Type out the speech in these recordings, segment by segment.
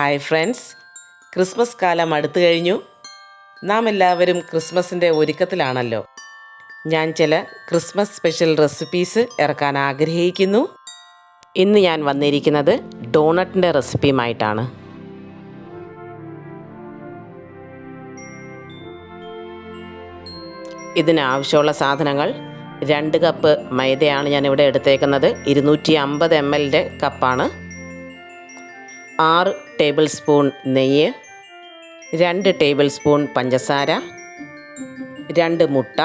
Hi friends, Christmas കാലം അടുത്തു കഴിഞ്ഞു. നാം എല്ലാവരും ക്രിസ്മസിൻ്റെ ഒരുക്കത്തിലാണല്ലോ. ഞാൻ ചില ക്രിസ്മസ് സ്പെഷ്യൽ റെസിപ്പീസ് ഇറക്കാൻ ആഗ്രഹിക്കുന്നു. ഇന്ന് ഞാൻ വന്നിരിക്കുന്നത് ഡോണറ്റിൻ്റെ റെസിപ്പിയുമായിട്ടാണ്. ഇതിനാവശ്യമുള്ള സാധനങ്ങൾ: 2 കപ്പ് മൈദയാണ് ഞാനിവിടെ എടുത്തേക്കുന്നത്. 250 ml കപ്പാണ്. 6 ടേബിൾ സ്പൂൺ നെയ്യ്, 2 ടേബിൾ സ്പൂൺ പഞ്ചസാര, 2 മുട്ട,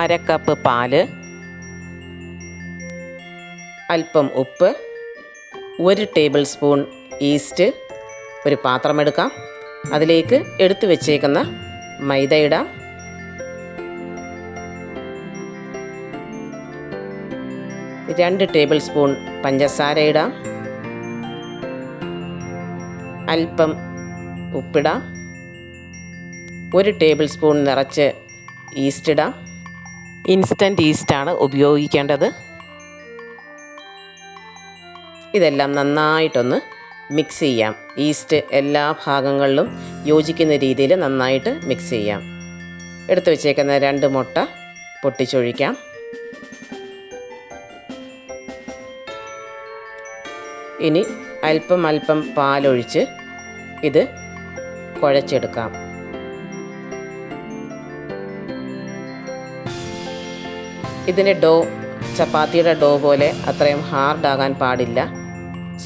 1/2 കപ്പ് പാല്, അല്പം ഉപ്പ്, 1 ടേബിൾ സ്പൂൺ ഈസ്റ്റ്. ഒരു പാത്രമെടുക്കാം, അതിലേക്ക് എടുത്തു വച്ചേക്കുന്ന മൈദ ഇടാം. രണ്ട് ടേബിൾ സ്പൂൺ പഞ്ചസാര ഇടാം, അല്പം ഉപ്പിടാം, 1 ടേബിൾ സ്പൂൺ നിറച്ച് ഈസ്റ്റ് ഇടാം. ഇൻസ്റ്റൻറ്റ് ഈസ്റ്റാണ് ഉപയോഗിക്കേണ്ടത്. ഇതെല്ലാം നന്നായിട്ടൊന്ന് മിക്സ് ചെയ്യാം. ഈസ്റ്റ് എല്ലാ ഭാഗങ്ങളിലും യോജിക്കുന്ന രീതിയിൽ നന്നായിട്ട് മിക്സ് ചെയ്യാം. എടുത്തു വച്ചേക്കുന്ന 2 മുട്ട പൊട്ടിച്ചൊഴിക്കാം. ഇനി അല്പം പാലൊഴിച്ച് ഇത് കുഴച്ചെടുക്കാം. ഇതിൻ്റെ ഡോ ചപ്പാത്തിയുടെ ഡോ പോലെ അത്രയും ഹാർഡാകാൻ പാടില്ല.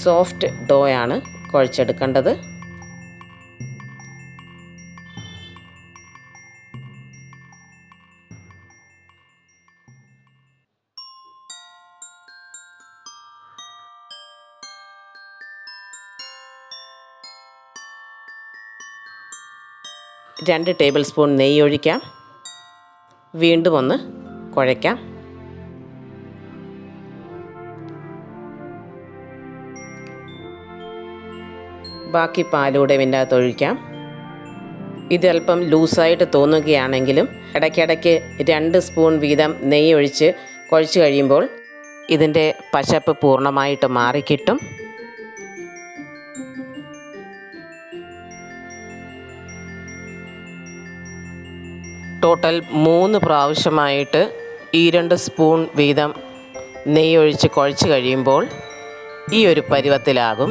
സോഫ്റ്റ് ഡോയാണ് കുഴച്ചെടുക്കേണ്ടത്. രണ്ട് ടേബിൾ സ്പൂൺ നെയ്യ് ഒഴിക്കാം. വീണ്ടും ഒന്ന് കുഴയ്ക്കാം. ബാക്കി പാലൂടെ ഇതിൻ്റെ അകത്ത് ഒഴിക്കാം. ഇത് അല്പം ലൂസായിട്ട് തോന്നുകയാണെങ്കിലും ഇടയ്ക്കിടയ്ക്ക് 2 സ്പൂൺ വീതം നെയ്യ് ഒഴിച്ച് കുഴച്ച് കഴിയുമ്പോൾ ഇതിൻ്റെ പശപ്പ് പൂർണ്ണമായിട്ട് മാറിക്കിട്ടും. ടോട്ടൽ 3 പ്രാവശ്യമായിട്ട് ഈ 2 സ്പൂൺ വീതം നെയ്യ് ഒഴിച്ച് കുഴച്ച് കഴിയുമ്പോൾ ഈ ഒരു പരുവത്തിലാകും.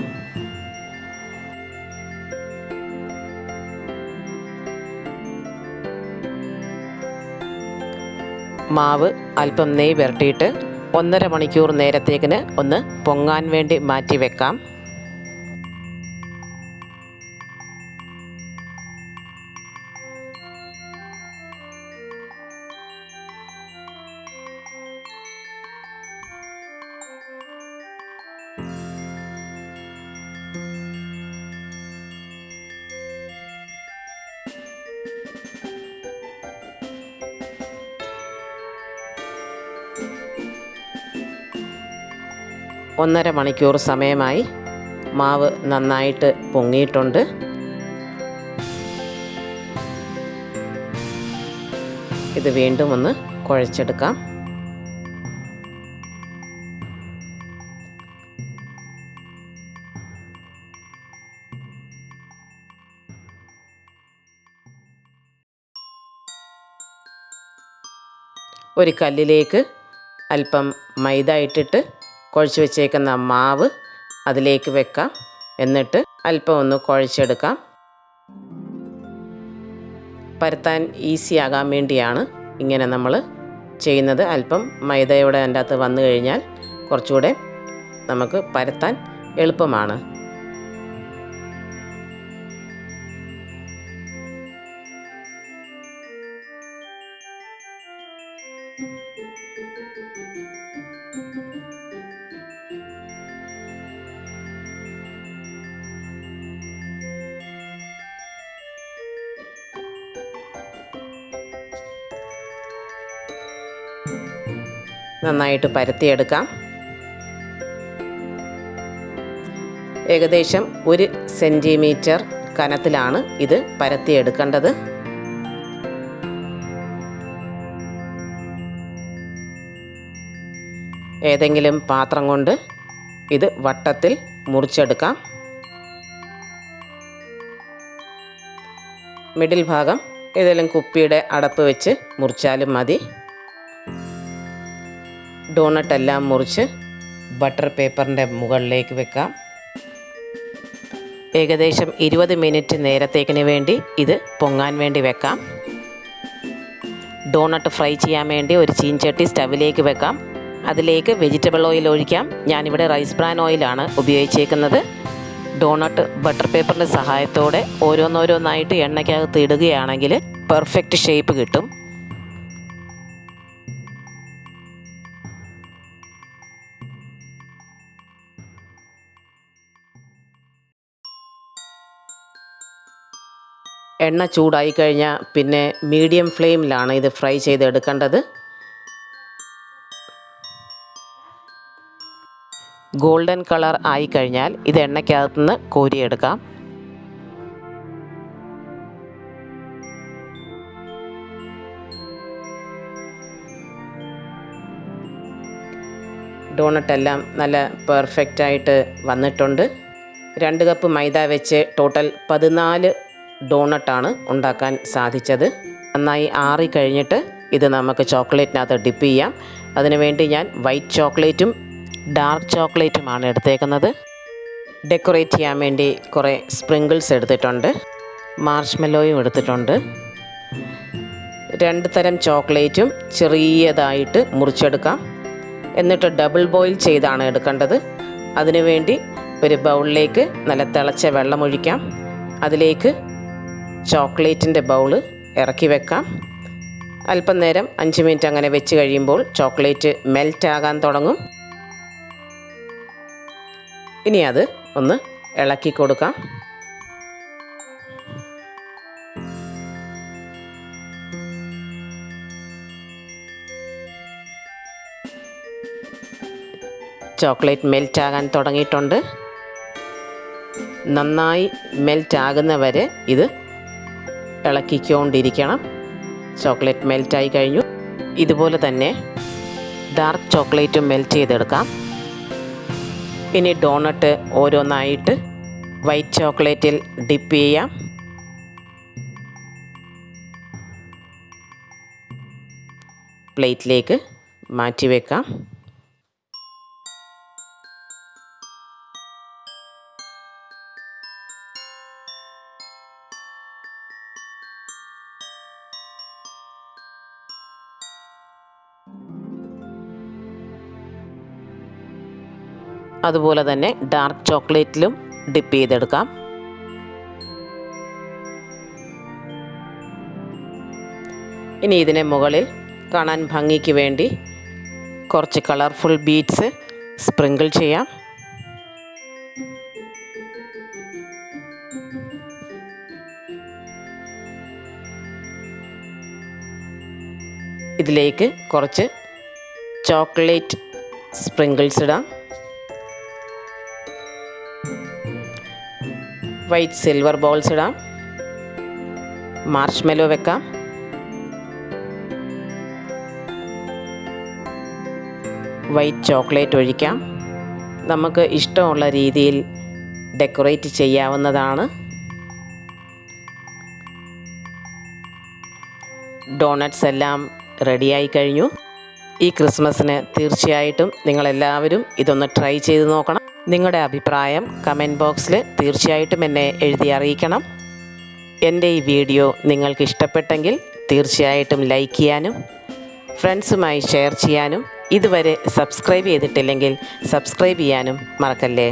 മാവ് അല്പം നെയ്യ് പുരട്ടിയിട്ട് 1.5 മണിക്കൂർ നേരത്തേക്കിന് ഒന്ന് പൊങ്ങാൻ വേണ്ടി മാറ്റി വെക്കാം. ഒന്നര മണിക്കൂർ സമയമായി. മാവ് നന്നായിട്ട് പൊങ്ങിയിട്ടുണ്ട്. ഇത് വീണ്ടും ഒന്ന് കുഴച്ചെടുക്കാം. ഒരു കല്ലിലേക്ക് അല്പം മൈദ ഇട്ടിട്ട് കുഴച്ച് വെച്ചേക്കുന്ന മാവ് അതിലേക്ക് വെക്കാം. എന്നിട്ട് അല്പം ഒന്ന് കുഴച്ചെടുക്കാം. പരത്താൻ ഈസി ആകാൻ വേണ്ടിയാണ് ഇങ്ങനെ നമ്മൾ ചെയ്യുന്നത്. അല്പം മൈദയോടെ അതിൻ്റെ അകത്ത് വന്നു കഴിഞ്ഞാൽ കുറച്ചുകൂടെ നമുക്ക് പരത്താൻ എളുപ്പമാണ്. നന്നായിട്ട് പരത്തിയെടുക്കാം. ഏകദേശം 1 സെൻറ്റിമീറ്റർ കനത്തിലാണ് ഇത് പരത്തിയെടുക്കേണ്ടത്. ഏതെങ്കിലും പാത്രം കൊണ്ട് ഇത് വട്ടത്തിൽ മുറിച്ചെടുക്കാം. മിഡിൽ ഭാഗം ഏതെങ്കിലും കുപ്പിയുടെ അടപ്പ് വെച്ച് മുറിച്ചാലും മതി. ഡോണട്ട് എല്ലാം മുറിച്ച് ബട്ടർ പേപ്പറിൻ്റെ മുകളിലേക്ക് വെക്കാം. ഏകദേശം 20 മിനിറ്റ് നേരത്തേക്കിന് വേണ്ടി ഇത് പൊങ്ങാൻ വേണ്ടി വെക്കാം. ഡോണട്ട് ഫ്രൈ ചെയ്യാൻ വേണ്ടി ഒരു ചീൻചട്ടി സ്റ്റവിലേക്ക് വെക്കാം. അതിലേക്ക് വെജിറ്റബിൾ ഓയിൽ ഒഴിക്കാം. ഞാനിവിടെ റൈസ് ബ്രാൻ ഓയിലാണ് ഉപയോഗിച്ചേക്കുന്നത്. ഡോണട്ട് ബട്ടർ പേപ്പറിൻ്റെ സഹായത്തോടെ ഓരോന്നോരോന്നായിട്ട് എണ്ണയ്ക്കകത്ത് ഇടുകയാണെങ്കിൽ പെർഫെക്റ്റ് ഷേപ്പ് കിട്ടും. എണ്ണ ചൂടായി കഴിഞ്ഞാൽ പിന്നെ മീഡിയം ഫ്ലെയിമിലാണ് ഇത് ഫ്രൈ ചെയ്തെടുക്കേണ്ടത്. ഗോൾഡൻ കളർ ആയിക്കഴിഞ്ഞാൽ ഇത് എണ്ണയ്ക്കകത്തുനിന്ന് കോരിയെടുക്കാം. ഡോണട്ടെല്ലാം നല്ല പെർഫെക്റ്റായിട്ട് വന്നിട്ടുണ്ട്. 2 കപ്പ് മൈദ വെച്ച് ടോട്ടൽ 14 ഡോണട്ടാണ് ഉണ്ടാക്കാൻ സാധിച്ചത്. നന്നായി ആറിക്കഴിഞ്ഞിട്ട് ഇത് നമുക്ക് ചോക്ലേറ്റിനകത്ത് ഡിപ്പ് ചെയ്യാം. അതിനുവേണ്ടി ഞാൻ വൈറ്റ് ചോക്ലേറ്റും ഡാർക്ക് ചോക്ലേറ്റുമാണ് എടുത്തേക്കുന്നത്. ഡെക്കറേറ്റ് ചെയ്യാൻ വേണ്ടി കുറേ സ്പ്രിങ്കിൾസ് എടുത്തിട്ടുണ്ട്. മാർഷ്മെല്ലോയും എടുത്തിട്ടുണ്ട്. 2 തരം ചോക്ലേറ്റും ചെറിയതായിട്ട് മുറിച്ചെടുക്കാം. എന്നിട്ട് ഡബിൾ ബോയിൽ ചെയ്താണ് എടുക്കേണ്ടത്. അതിനുവേണ്ടി ഒരു ബൗളിലേക്ക് നല്ല തിളച്ച വെള്ളമൊഴിക്കാം. അതിലേക്ക് ചോക്ലേറ്റിൻ്റെ ബൗള് ഇറക്കി വെക്കാം. അല്പം നേരം 5 മിനിറ്റ് അങ്ങനെ വെച്ച് കഴിയുമ്പോൾ ചോക്ലേറ്റ് മെൽറ്റാകാൻ തുടങ്ങും. ഇനി അത് ഒന്ന് ഇളക്കി കൊടുക്കാം. ചോക്ലേറ്റ് മെൽറ്റാകാൻ തുടങ്ങിയിട്ടുണ്ട്. നന്നായി മെൽറ്റാകുന്നവരെ ഇത് ഇളക്കിക്കൊണ്ടിരിക്കണം. ചോക്ലേറ്റ് മെൽറ്റായി കഴിഞ്ഞു. ഇതുപോലെ തന്നെ ഡാർക്ക് ചോക്ലേറ്റും മെൽറ്റ് ചെയ്തെടുക്കാം. ഇനി ഡോണട്ട് ഓരോന്നായിട്ട് വൈറ്റ് ചോക്ലേറ്റിൽ ഡിപ്പ് ചെയ്യാം. പ്ലേറ്റിലേക്ക് മാറ്റി വെക്കാം. അതുപോലെ തന്നെ ഡാർക്ക് ചോക്ലേറ്റിലും ഡിപ്പ് ചെയ്തെടുക്കാം. ഇനി ഇതിന് മുകളിൽ കാണാൻ ഭംഗിക്ക് വേണ്ടി കുറച്ച് കളർഫുൾ ബീഡ്സ് സ്പ്രിങ്കിൾ ചെയ്യാം. ഇതിലേക്ക് കുറച്ച് ചോക്ലേറ്റ് സ്പ്രിങ്കിൾസ് ഇടാം. വൈറ്റ് സിൽവർ ബോൾസ് ഇടാം. മാർഷ്മെല്ലോ വെക്കാം. വൈറ്റ് ചോക്ലേറ്റ് ഒഴിക്കാം. നമുക്ക് ഇഷ്ടമുള്ള രീതിയിൽ ഡെക്കറേറ്റ് ചെയ്യാവുന്നതാണ്. ഡോണട്ട്സ് എല്ലാം റെഡിയായി കഴിഞ്ഞു. ഈ ക്രിസ്മസിന് തീർച്ചയായിട്ടും നിങ്ങളെല്ലാവരും ഇതൊന്ന് ട്രൈ ചെയ്ത് നോക്കണം. നിങ്ങളുടെ അഭിപ്രായം കമൻറ്റ് ബോക്സിൽ തീർച്ചയായിട്ടും എന്നെ എഴുതി അറിയിക്കണം. എൻ്റെ ഈ വീഡിയോ നിങ്ങൾക്ക് ഇഷ്ടപ്പെട്ടെങ്കിൽ തീർച്ചയായിട്ടും ലൈക്ക് ചെയ്യാനും ഫ്രണ്ട്സുമായി ഷെയർ ചെയ്യാനും ഇതുവരെ സബ്സ്ക്രൈബ് ചെയ്തിട്ടില്ലെങ്കിൽ സബ്സ്ക്രൈബ് ചെയ്യാനും മറക്കല്ലേ.